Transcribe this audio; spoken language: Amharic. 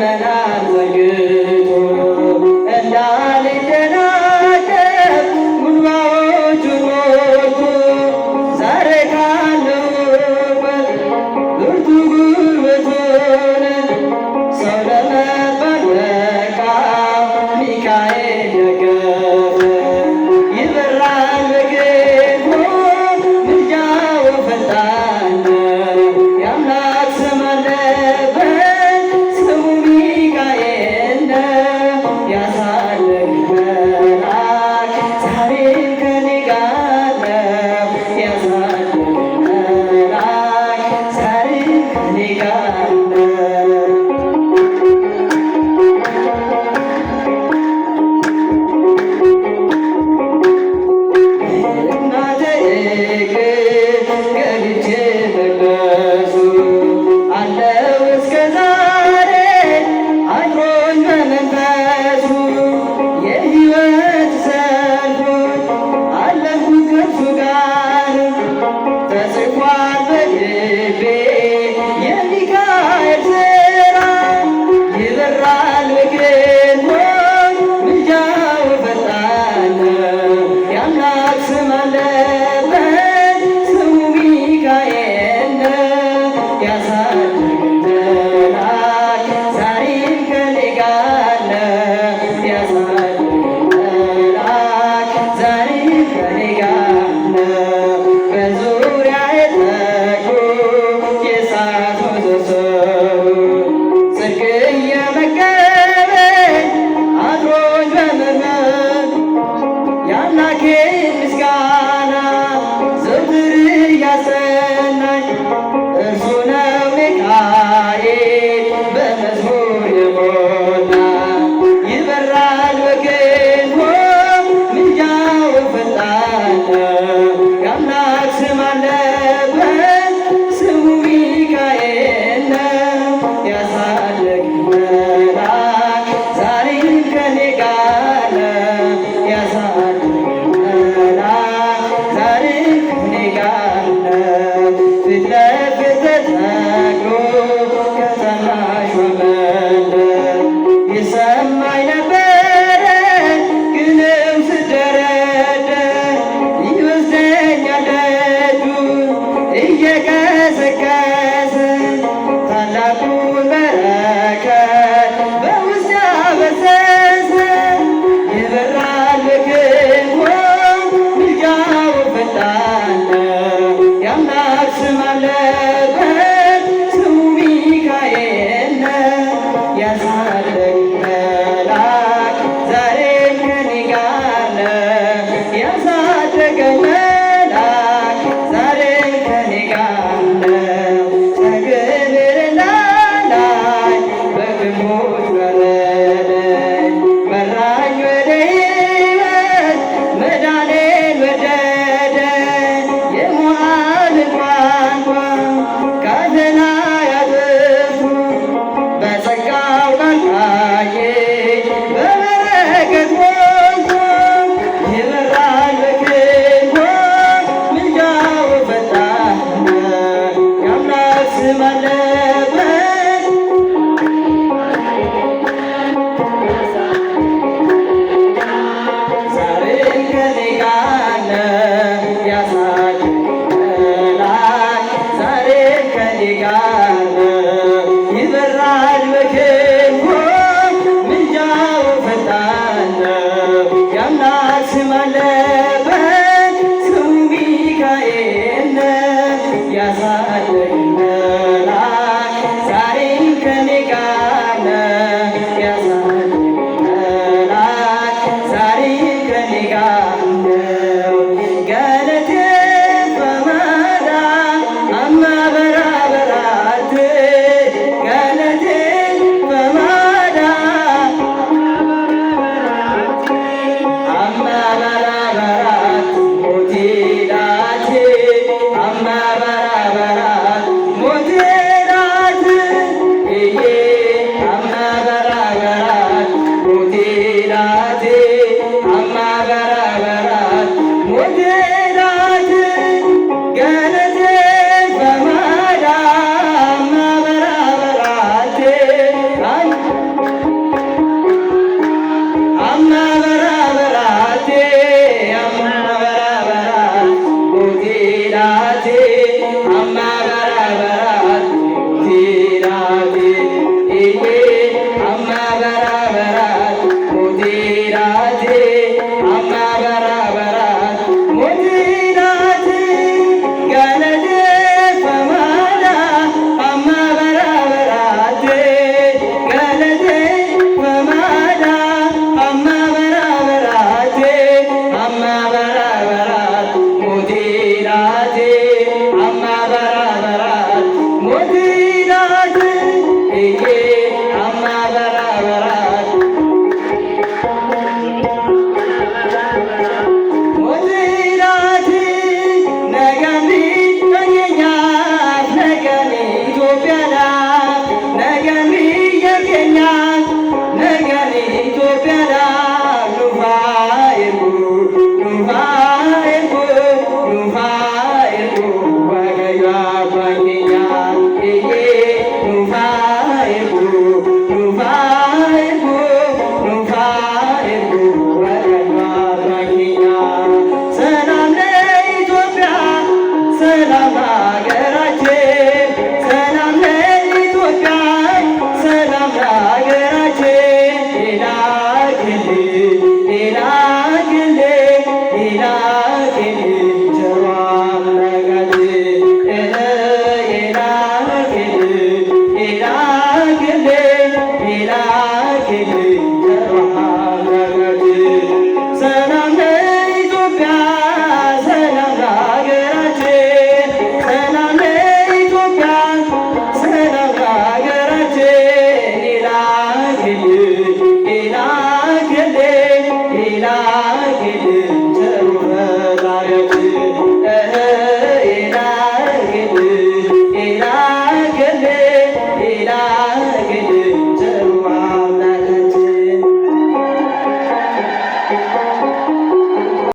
ደመናን ዘርግቶ እንዳልደናቀፍ ጉልባዎቹን ሞልቶ ዛሬ ካለሁበት ብርቱ ጉልበት ሆነ ሰው ለመባል በቃ ሚካኤል ደገፈ። ይበራል በክንፎ ምልጃው ፈጣን ነው የአምላክ ስም አለበት ስሙ ሚካኤል ነው። ያሳደገኝ መልአክ ዛሬም ከኔ ጋር ነው። ያሳደገኝ መልአክ ዛሬም ከኔ ጋር ነው። እናቴ እቅፍ ገብቼ መቅደሱ አለው እስከ ዛሬ አድሮኝ በመንፈሱ የሕይወት ሰልፎች አለፍኩት ከእርሱ ጋር ተጽፏል በልቤ የሚካኤል ሥራ ይበራል በክንፎ ምልጃው ፈጣን ነው የአምላክ ስም አለበት ስሙ ሚካኤል ነው። ያሳደገኝ መልአክ ዛሬም ከኔ ጋር ነው። ያሳደገኝ መልአክ ዛሬም ከኔ ጋር ነው። በዙሪያዬ ተክሎ የእሳት ምሰሶዎች ጽድቅ እየመገበኝ አድሮኝ በመንፈስ የአምላኬን ምስጋና ዘወትር እያሰናኝ እርሱ ነው ሚካኤል በመዝሙር የሞላ ይበራል በክንፎ ምልጃው ፈጣን ነው የአምላክ ስም አለበት ስሙ ሚካኤል ነው። ያሳደገኝ መልአክ ዛሬም ከኔ ጋር ነው። ያሳደገኝ መልአክ ዛሬም ከኔ ጋር ነው። ፊት ለፊት ተተክሎ ከታናሿ መንደር ይሰማኝ ነበረ ግንም ስደረደር ይወስደኛል ደጁ እየቀሰቀሰ ታላቁን በረከት በውስጥ ያበሰሰ ይበራል በክንፎ ምልጃው ፈጣን ነው የአምላክ ስም አለበት ስሙ ሚካኤል ነው። ያሳደገኝ መልአክ ዛሬም ከኔ ጋር ነው። ያሳደገኝ መልአክ ዛሬም ከኔ ጋር ነው። ከክብርና ላይ በክንፎች ወረደኝ መራኝ ወደ ሕይወት መዳኔን ወደደ የሞዓብን ቋንቋ ካደና ያጥፉ በጸጋው ቃል ሊቄ